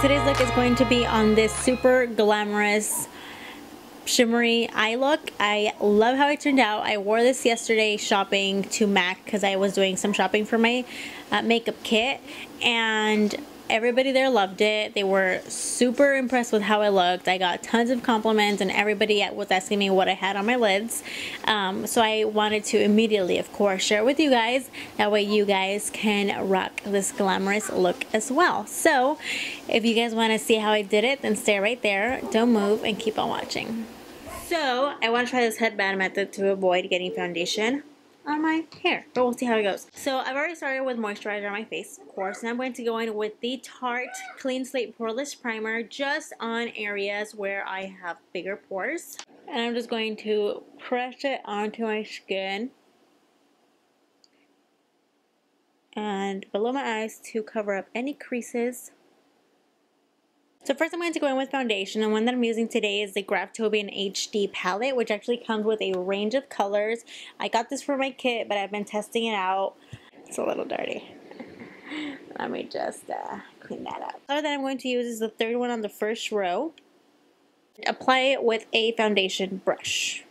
today's look is going to be on this super glamorous shimmery eye look. I love how it turned out. I wore this yesterday shopping to MAC because I was doing some shopping for my makeup kit, and everybody there loved it. They were super impressed with how I looked. I got tons of compliments and everybody was asking me what I had on my lids. So I wanted to immediately, of course, share it with you guys. That way you guys can rock this glamorous look as well. So if you guys want to see how I did it, then stay right there. Don't move and keep on watching. So I want to try this headband method to avoid getting foundation on my hair, but we'll see how it goes. So I've already started with moisturizer on my face, of course, and I'm going to go in with the Tarte Clean Slate Poreless Primer just on areas where I have bigger pores. And I'm just going to press it onto my skin and below my eyes to cover up any creases. So first I'm going to go in with foundation, and one that I'm using today is the Graftobian HD palette, which actually comes with a range of colors. I got this for my kit, but I've been testing it out. It's a little dirty. Let me just clean that up. The color that I'm going to use is the third one on the first row. Apply it with a foundation brush.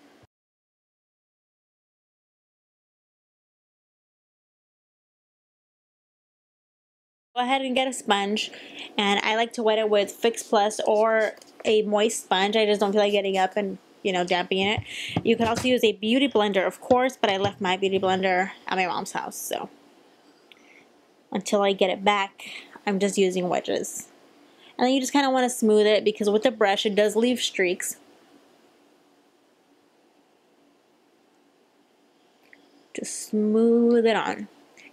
Go ahead and get a sponge, and I like to wet it with Fix Plus or a moist sponge. I just don't feel like getting up and, you know, damping it. You could also use a beauty blender, of course, but I left my beauty blender at my mom's house, so until I get it back, I'm just using wedges. And then you just kind of want to smooth it because with the brush it does leave streaks. Just smooth it on.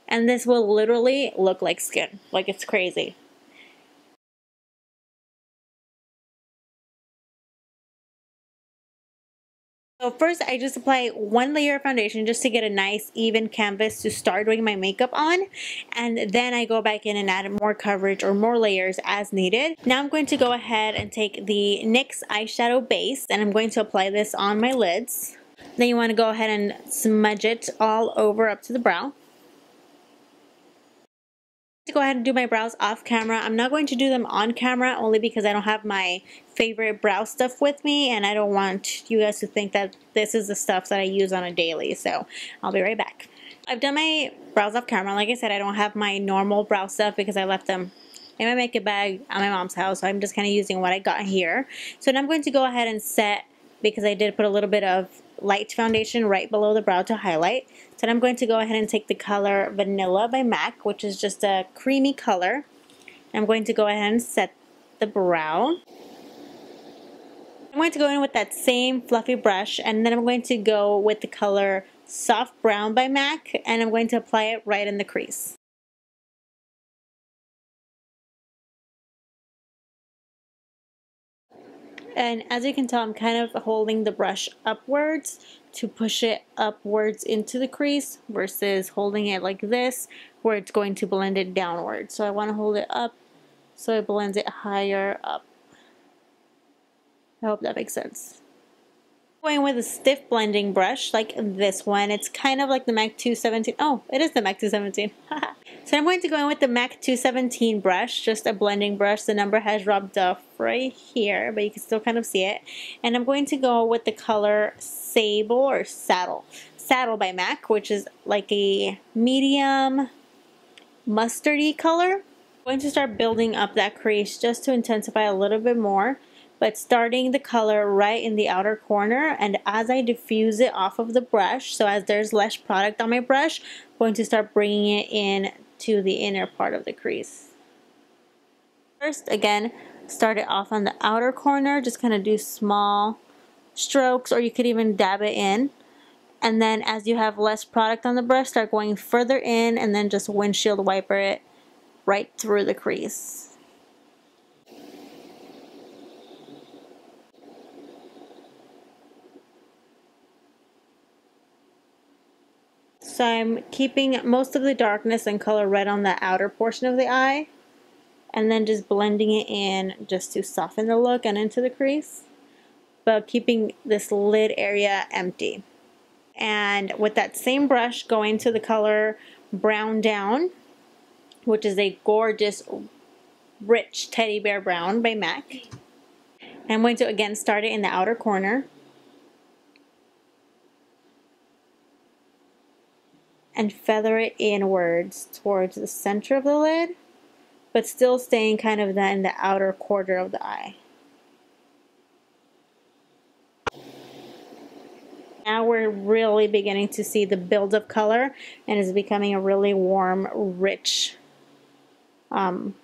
And this will literally look like skin. Like, it's crazy. So first I just apply one layer of foundation just to get a nice even canvas to start doing my makeup on. And then I go back in and add more coverage or more layers as needed. Now I'm going to go ahead and take the NYX eyeshadow base, and I'm going to apply this on my lids. Then you want to go ahead and smudge it all over up to the brow. To go ahead and do my brows off camera. I'm not going to do them on camera only because I don't have my favorite brow stuff with me, and I don't want you guys to think that this is the stuff that I use on a daily, so I'll be right back. I've done my brows off camera. Like I said, I don't have my normal brow stuff because I left them in my makeup bag at my mom's house, so I'm just kind of using what I got here. So now I'm going to go ahead and set, because I did put a little bit of light foundation right below the brow to highlight. So I'm going to go ahead and take the color Vanilla by MAC, which is just a creamy color. I'm going to go ahead and set the brow. I'm going to go in with that same fluffy brush, and then I'm going to go with the color Soft Brown by MAC, and I'm going to apply it right in the crease. And as you can tell, I'm kind of holding the brush upwards to push it upwards into the crease versus holding it like this where it's going to blend it downwards. So I want to hold it up so it blends it higher up. I hope that makes sense. Going with a stiff blending brush like this one. It's kind of like the MAC 217. Oh, it is the MAC 217. So I'm going to go in with the MAC 217 brush, just a blending brush. The number has rubbed off right here, but you can still kind of see it. And I'm going to go with the color Sable or Saddle by MAC, which is like a medium mustardy color. I'm going to start building up that crease just to intensify a little bit more, but starting the color right in the outer corner, and as I diffuse it off of the brush, so as there's less product on my brush, I'm going to start bringing it in to the inner part of the crease. First, again, start it off on the outer corner, just kind of do small strokes, or you could even dab it in. And then as you have less product on the brush, start going further in and then just windshield wiper it right through the crease. So I'm keeping most of the darkness and color right on the outer portion of the eye, and then just blending it in just to soften the look and into the crease, but keeping this lid area empty. And with that same brush, going to the color Brown Down, which is a gorgeous Rich Teddy Bear Brown by MAC. And I'm going to again start it in the outer corner. And feather it inwards towards the center of the lid, but still staying kind of in the outer quarter of the eye. Now we're really beginning to see the build of color, and it's becoming a really warm, rich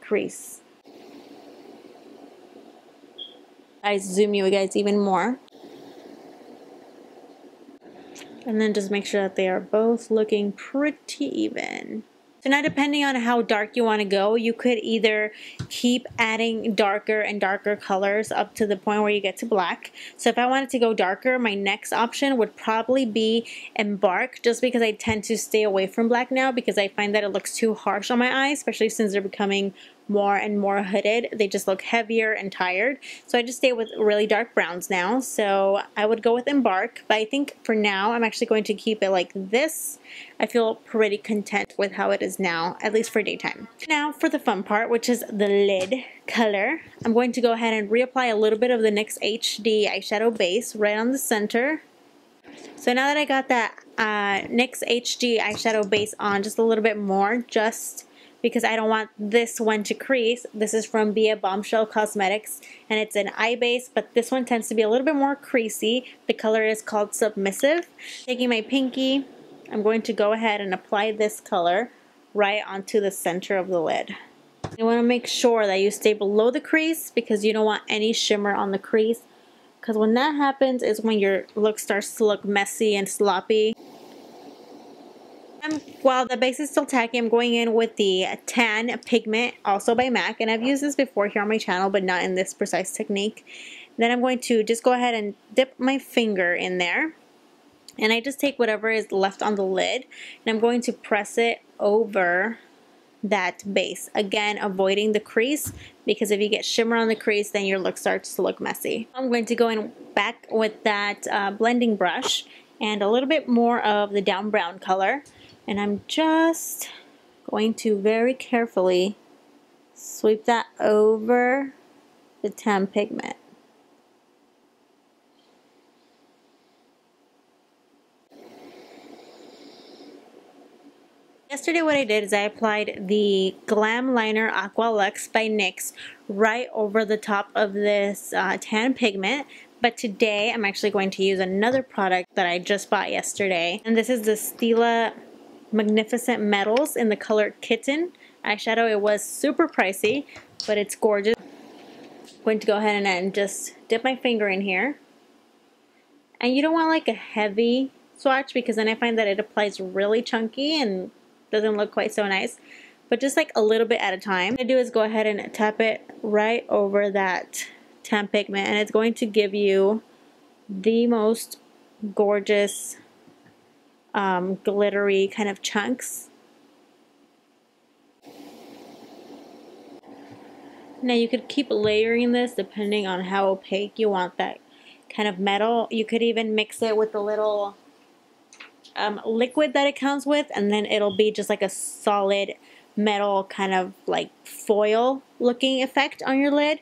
crease. I zoom you guys even more. And then just make sure that they are both looking pretty even. So now depending on how dark you want to go, you could either keep adding darker and darker colors up to the point where you get to black. So if I wanted to go darker, my next option would probably be Embark, just because I tend to stay away from black now because I find that it looks too harsh on my eyes, especially since they're becoming more and more hooded. They just look heavier and tired. So I just stay with really dark browns now. So I would go with Embark, but I think for now I'm actually going to keep it like this. I feel pretty content with how it is now, at least for daytime. Now for the fun part, which is the lid color, I'm going to go ahead and reapply a little bit of the NYX HD eyeshadow base right on the center. So now that I got that NYX HD eyeshadow base on just a little bit more, just because I don't want this one to crease. This is from Be a Bombshell Cosmetics, and it's an eye base, but this one tends to be a little bit more creasy. The color is called Submissive. Taking my pinky, I'm going to go ahead and apply this color right onto the center of the lid. You want to make sure that you stay below the crease because you don't want any shimmer on the crease, because when that happens is when your look starts to look messy and sloppy. While the base is still tacky, I'm going in with the Tan Pigment, also by MAC, and I've used this before here on my channel, but not in this precise technique. Then I'm going to just go ahead and dip my finger in there, and I just take whatever is left on the lid, and I'm going to press it over that base. Again, avoiding the crease, because if you get shimmer on the crease, then your look starts to look messy. I'm going to go in back with that blending brush and a little bit more of the down brown color. And I'm just going to very carefully sweep that over the tan pigment. Yesterday what I did is I applied the Glam Liner Aqua Luxe by NYX right over the top of this tan pigment. But today I'm actually going to use another product that I just bought yesterday. And this is the Stila Magnificent Metals in the color Kitten eyeshadow. It was super pricey, but it's gorgeous. I'm going to go ahead and just dip my finger in here. And you don't want like a heavy swatch, because then I find that it applies really chunky and doesn't look quite so nice. But just like a little bit at a time. What I do is go ahead and tap it right over that tan pigment, and it's going to give you the most gorgeous glittery kind of chunks. Now you could keep layering this depending on how opaque you want that kind of metal. You could even mix it with the little liquid that it comes with, and then it'll be just like a solid metal kind of like foil looking effect on your lid.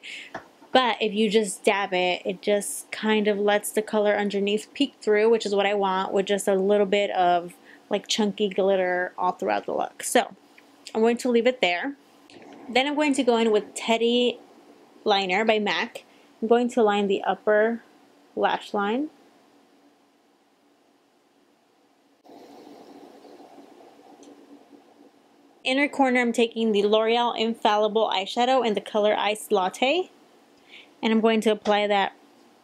But if you just dab it, it just kind of lets the color underneath peek through, which is what I want, with just a little bit of like chunky glitter all throughout the look. So I'm going to leave it there. Then I'm going to go in with Teddy Liner by MAC. I'm going to line the upper lash line. Inner corner, I'm taking the L'Oreal Infallible eyeshadow in the color Ice Latte. And I'm going to apply that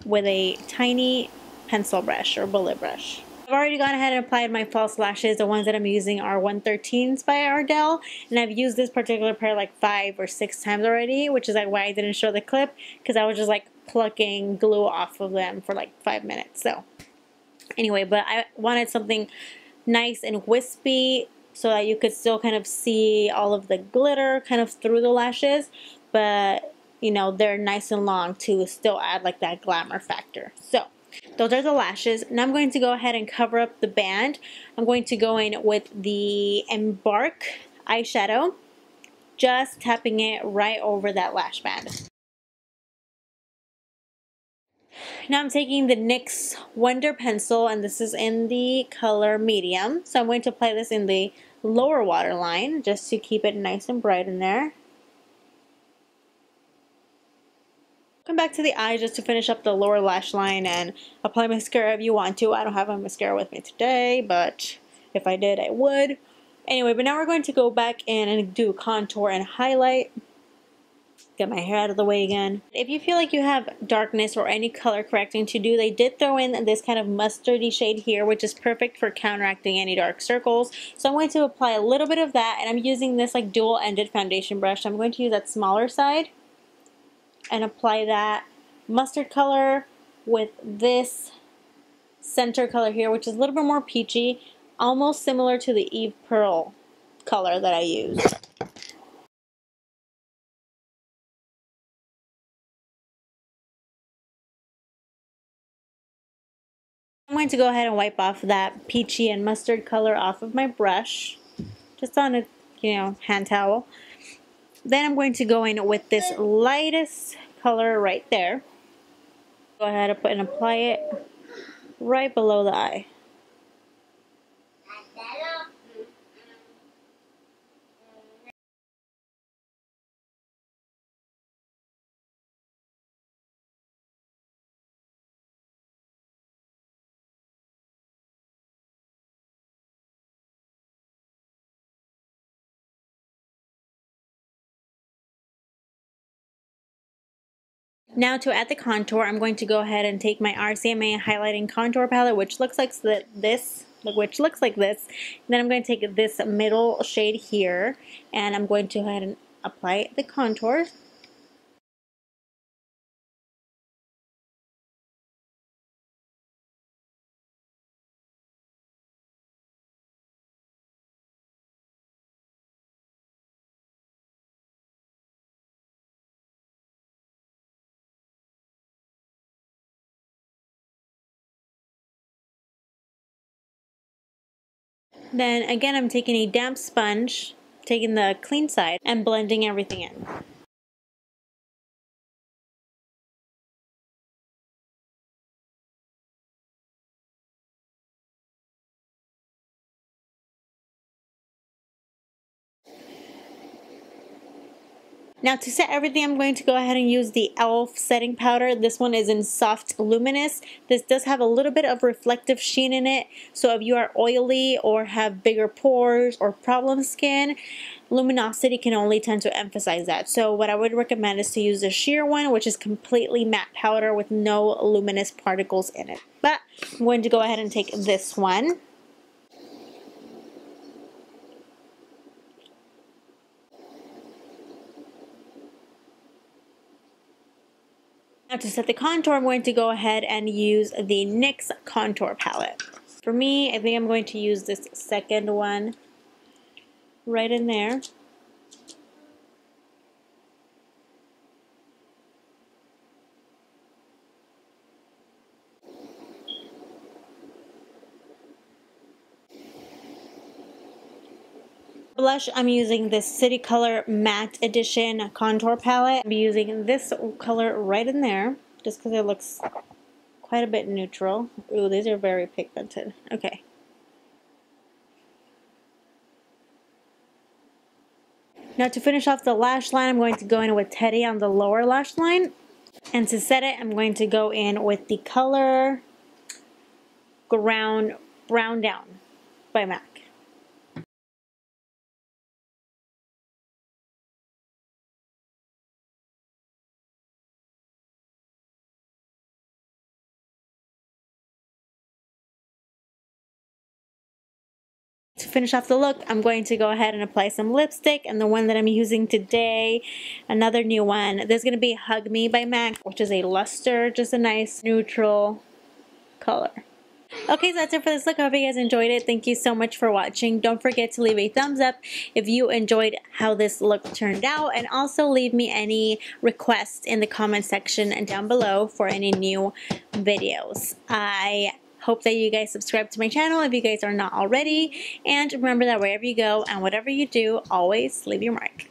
with a tiny pencil brush or bullet brush. I've already gone ahead and applied my false lashes. The ones that I'm using are 113s by Ardell, and I've used this particular pair like 5 or 6 times already, which is like why I didn't show the clip, because I was just like plucking glue off of them for like 5 minutes. So anyway, but I wanted something nice and wispy so that you could still kind of see all of the glitter kind of through the lashes, but you know, they're nice and long to still add like that glamour factor. So those are the lashes. Now I'm going to go ahead and cover up the band. I'm going to go in with the Embark eyeshadow just tapping it right over that lash band. Now I'm taking the NYX Wonder Pencil, and this is in the color medium. So I'm going to apply this in the lower waterline just to keep it nice and bright in there. Come back to the eye just to finish up the lower lash line and apply mascara if you want to. I don't have my mascara with me today, but if I did, I would. Anyway, but now we're going to go back in and do contour and highlight. Get my hair out of the way again. If you feel like you have darkness or any color correcting to do, they did throw in this kind of mustardy shade here, which is perfect for counteracting any dark circles. So I'm going to apply a little bit of that, and I'm using this like dual-ended foundation brush. I'm going to use that smaller side and apply that mustard color with this center color here, which is a little bit more peachy, almost similar to the Eve Pearl color that I used. I'm going to go ahead and wipe off that peachy and mustard color off of my brush, just on a hand towel. Then I'm going to go in with this lightest color right there. Go ahead and apply it right below the eye. Now to add the contour, I'm going to go ahead and take my RCMA highlighting contour palette, which looks like this. And then I'm going to take this middle shade here, and I'm going to go ahead and apply the contour. Then again, I'm taking a damp sponge, taking the clean side, and blending everything in. Now to set everything, I'm going to go ahead and use the e.l.f. setting powder. This one is in Soft Luminous. This does have a little bit of reflective sheen in it, so if you are oily or have bigger pores or problem skin, luminosity can only tend to emphasize that. So what I would recommend is to use the sheer one, which is completely matte powder with no luminous particles in it. But I'm going to go ahead and take this one. Now to set the contour, I'm going to go ahead and use the NYX contour palette. For me, I think I'm going to use this second one right in there. Blush, I'm using this City Color Matte Edition contour palette. I'm using this color right in there just because it looks quite a bit neutral. Ooh, these are very pigmented. Okay. Now to finish off the lash line, I'm going to go in with Teddy on the lower lash line. And to set it, I'm going to go in with the color Brown Down by MAC. To finish off the look, I'm going to go ahead and apply some lipstick, and the one that I'm using today, another new one, there's going to be Hug Me by MAC, which is a luster, just a nice neutral color. Okay, so that's it for this look. I hope you guys enjoyed it. Thank you so much for watching. Don't forget to leave a thumbs up if you enjoyed how this look turned out, and also leave me any requests in the comment section down below for any new videos. I hope that you guys subscribe to my channel if you guys are not already, and remember that wherever you go and whatever you do, always leave your mark.